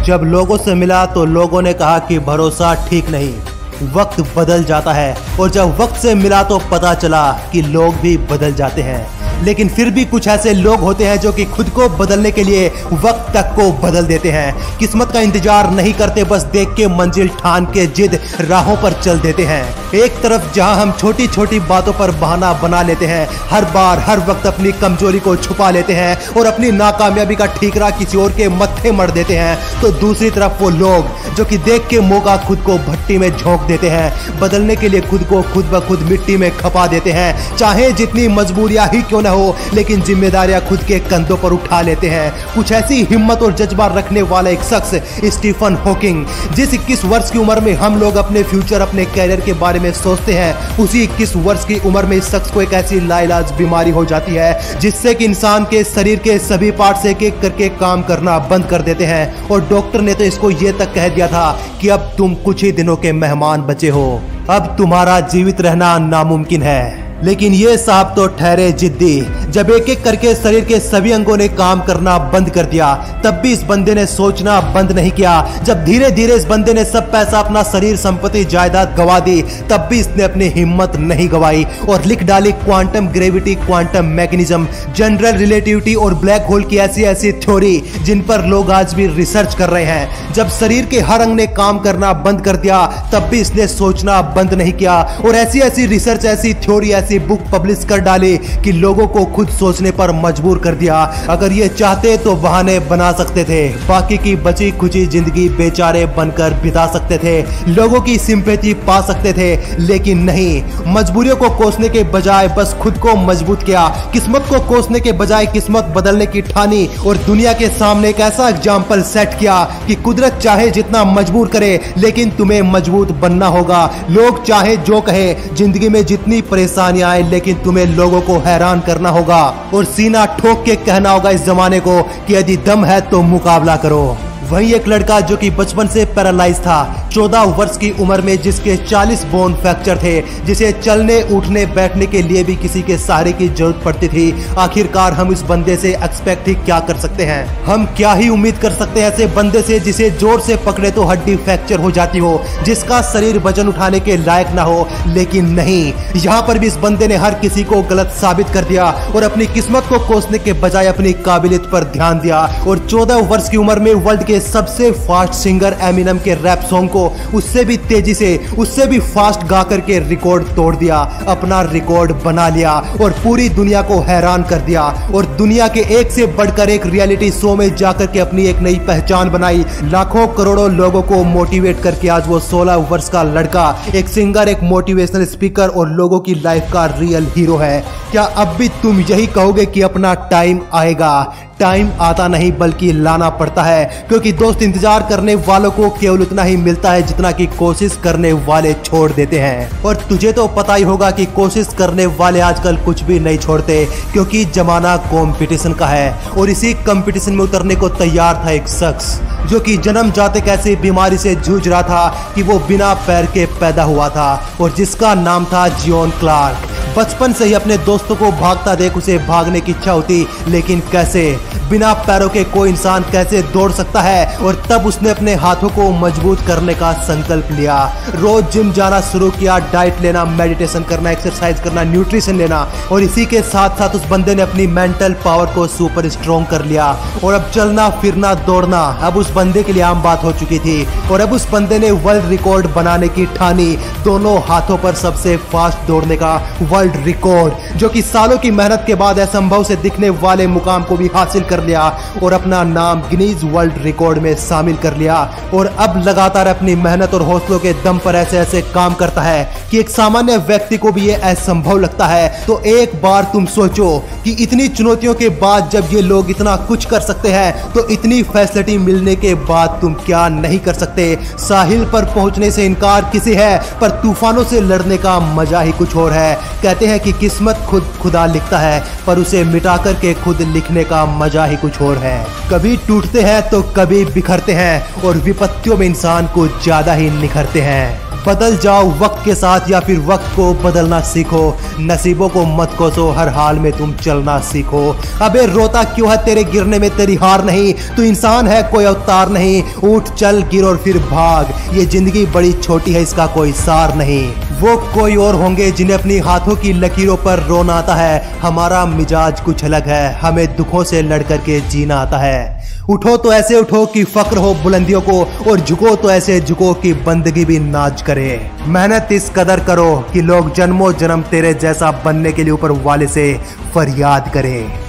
जब लोगों से मिला तो लोगों ने कहा कि भरोसा ठीक नहीं, वक्त बदल जाता है। और जब वक्त से मिला तो पता चला कि लोग भी बदल जाते हैं। लेकिन फिर भी कुछ ऐसे लोग होते हैं जो कि खुद को बदलने के लिए वक्त तक को बदल देते हैं। किस्मत का इंतजार नहीं करते, बस देख के मंजिल ठान के जिद राहों पर चल देते हैं। एक तरफ जहां हम छोटी छोटी बातों पर बहाना बना लेते हैं, हर बार हर वक्त अपनी कमजोरी को छुपा लेते हैं और अपनी नाकामयाबी का ठीकरा किसी और के मत्थे मर देते हैं, तो दूसरी तरफ वो लोग जो कि देख के मौका खुद को भट्टी में झोंक देते हैं, बदलने के लिए खुद को खुद ब खुद मिट्टी में खपा देते हैं। चाहे जितनी मजबूरियां ही क्यों न हो, लेकिन जिम्मेदारियां खुद के कंधों पर उठा लेते हैं। कुछ ऐसी हिम्मत और जज्बा रखने वाला एक शख्स स्टीफन हॉकिंग, जिस 21 वर्ष की उम्र में हम लोग अपने फ्यूचर, अपने कैरियर के बारे में सोचते हैं, उसी 21 वर्ष की उम्र में इस शख्स को एक ऐसी लाइलाज बीमारी हो जाती है जिससे कि इंसान के शरीर के सभी पार्ट्स एक एक करके काम करना बंद कर देते हैं। और डॉक्टर ने तो इसको ये तक कह दिया था कि अब तुम कुछ ही दिनों के मेहमान बचे हो, अब तुम्हारा जीवित रहना नामुमकिन है। लेकिन ये साहब तो ठहरे जिद्दी। जब एक एक करके शरीर के सभी अंगों ने काम करना बंद कर दिया, तब भी इस बंदे ने सोचना बंद नहीं किया। जब धीरे धीरे इस बंदे ने सब पैसा, अपना शरीर, संपत्ति, जायदाद गवा दी, तब भी इसने अपनी हिम्मत नहीं गवाई और लिख डाली quantum gravity, quantum mechanism, general relativity और ब्लैक होल की ऐसी ऐसी थ्योरी जिन पर लोग आज भी रिसर्च कर रहे हैं। जब शरीर के हर अंग ने काम करना बंद कर दिया, तब भी इसने सोचना बंद नहीं किया और ऐसी ऐसी रिसर्च, ऐसी थ्योरी, ऐसी बुक पब्लिश कर डाली कि लोगों को खुद सोचने पर मजबूर कर दिया। अगर ये चाहते तो बहाने बना सकते थे, बाकी की बची खुची जिंदगी बेचारे बनकर बिता सकते थे, लोगों की सिंपैथी पा सकते थे, लेकिन नहीं। मजबूरियों को कोसने के बजाय बस खुद को मजबूत किया, किस्मत को कोसने के बजाय किस्मत बदलने की ठानी और दुनिया के सामने एक ऐसा एग्जाम्पल सेट किया कि कुदरत चाहे जितना मजबूर करे, लेकिन तुम्हें मजबूत बनना होगा। लोग चाहे जो कहे, जिंदगी में जितनी परेशानियां आए, लेकिन तुम्हें लोगों को हैरान करना होगा और सीना ठोक के कहना होगा इस जमाने को कि यदि दम है तो मुकाबला करो। वहीं एक लड़का जो कि बचपन से पैरालाइज था, 14 वर्ष की उम्र में, जिसके 40 बोन फ्रैक्चर थे, जिसे चलने उठने बैठने के लिए भी किसी के सहारे की जरूरत पड़ती थी। आखिरकार हम इस बंदे से एक्सपेक्ट ही क्या कर सकते हैं? हम क्या ही उम्मीद कर सकते हैं ऐसे बंदे से जिसे जोर से पकड़े तो हड्डी फ्रैक्चर हो जाती हो, जिसका शरीर वजन उठाने के लायक ना हो। लेकिन नहीं, यहाँ पर भी इस बंदे ने हर किसी को गलत साबित कर दिया और अपनी किस्मत को कोसने के बजाय अपनी काबिलियत पर ध्यान दिया और 14 वर्ष की उम्र में वर्ल्ड के सबसे फास्ट सिंगर एमिनम के रैप सॉन्ग को उससे भी तेजी से, उससे भी फास्ट गा करके रिकॉर्ड तोड़ दिया, अपना रिकॉर्ड बना लिया और पूरी दुनिया को हैरान कर दिया। और दुनिया के एक से बढ़कर एक रियलिटी शो में जाकर के अपनी एक नई पहचान बनाई, लाखों करोड़ों लोगों को मोटिवेट करके आज वो 16 वर्ष का लड़का एक सिंगर, एक मोटिवेशनल स्पीकर और लोगों की लाइफ का रियल हीरो है। क्या अब भी तुम यही कहोगे कि अपना टाइम आएगा? टाइम आता नहीं बल्कि लाना पड़ता है, क्योंकि दोस्त इंतजार करने वालों को केवल उतना ही मिलता है जितना कि कोशिश करने वाले छोड़ देते हैं। और तुझे तो पता ही होगा कि कोशिश करने वाले आजकल कुछ भी नहीं छोड़ते, क्योंकि जमाना कंपटीशन का है। और इसी कंपटीशन में उतरने को तैयार था एक शख्स जो कि जन्म जाते कैसे बीमारी से जूझ रहा था कि वो बिना पैर के पैदा हुआ था और जिसका नाम था जियोन क्लार्क। बचपन से ही अपने दोस्तों को भागता देख उसे भागने की इच्छा होती, लेकिन कैसे? बिना पैरों के कोई इंसान कैसे दौड़ सकता है? और तब उसने अपने हाथों को मजबूत करने का संकल्प लिया। रोज जिम जाना शुरू किया, डाइट लेना, मेडिटेशन करना, एक्सरसाइज करना, न्यूट्रिशन लेना, और इसी के साथ साथ उस बंदे ने अपनी मेंटल पावर को सुपर स्ट्रॉन्ग कर लिया। और अब चलना फिरना दौड़ना अब उस बंदे के लिए आम बात हो चुकी थी। और अब उस बंदे ने वर्ल्ड रिकॉर्ड बनाने की ठानी, दोनों हाथों पर सबसे फास्ट दौड़ने का वर्ल्ड रिकॉर्ड, जो कि सालों की मेहनत के बाद असंभव से दिखने वाले मुकाम को भी हासिल कर लिया और अपना नाम गिनीज वर्ल्ड रिकॉर्ड में शामिल कर लिया। और अब लगातार अपनी मेहनत और हौसलों के दम पर ऐसे ऐसे काम करता है कि एक सामान्य व्यक्ति को भी ये असंभव लगता है। तो एक बार तुम सोचो कि इतनी चुनौतियों के बाद जब ये लोग इतना कुछ कर सकते हैं, तो इतनी फैसिलिटी मिलने के बाद तुम क्या नहीं कर सकते? साहिल पर पहुंचने से इनकार किसी है, पर तूफानों से लड़ने का मजा ही कुछ और है। कहते हैं कि किस्मत खुद खुदा लिखता है, पर उसे मिटा कर के खुद लिखने का मजा ही कुछ और है। कभी टूटते हैं तो कभी बिखरते हैं और विपत्तियों में इंसान को ज्यादा ही निखरते हैं। बदल जाओ वक्त के साथ या फिर वक्त को बदलना सीखो। नसीबों को मत कोसो, हर हाल में तुम चलना सीखो। अबे रोता क्यों है, तेरे गिरने में तेरी हार नहीं, तू इंसान है कोई अवतार नहीं। उठ चल गिर और फिर भाग, ये जिंदगी बड़ी छोटी है, इसका कोई सार नहीं। वो कोई और होंगे जिन्हें अपनी हाथों की लकीरों पर रोना आता है, हमारा मिजाज कुछ अलग है, हमें दुखों से लड़ करके जीना आता है। उठो तो ऐसे उठो कि फक्र हो बुलंदियों को, और झुको तो ऐसे झुको कि बंदगी भी नाज करे। मेहनत इस कदर करो कि लोग जन्मों जन्म तेरे जैसा बनने के लिए ऊपर वाले से फरियाद करें।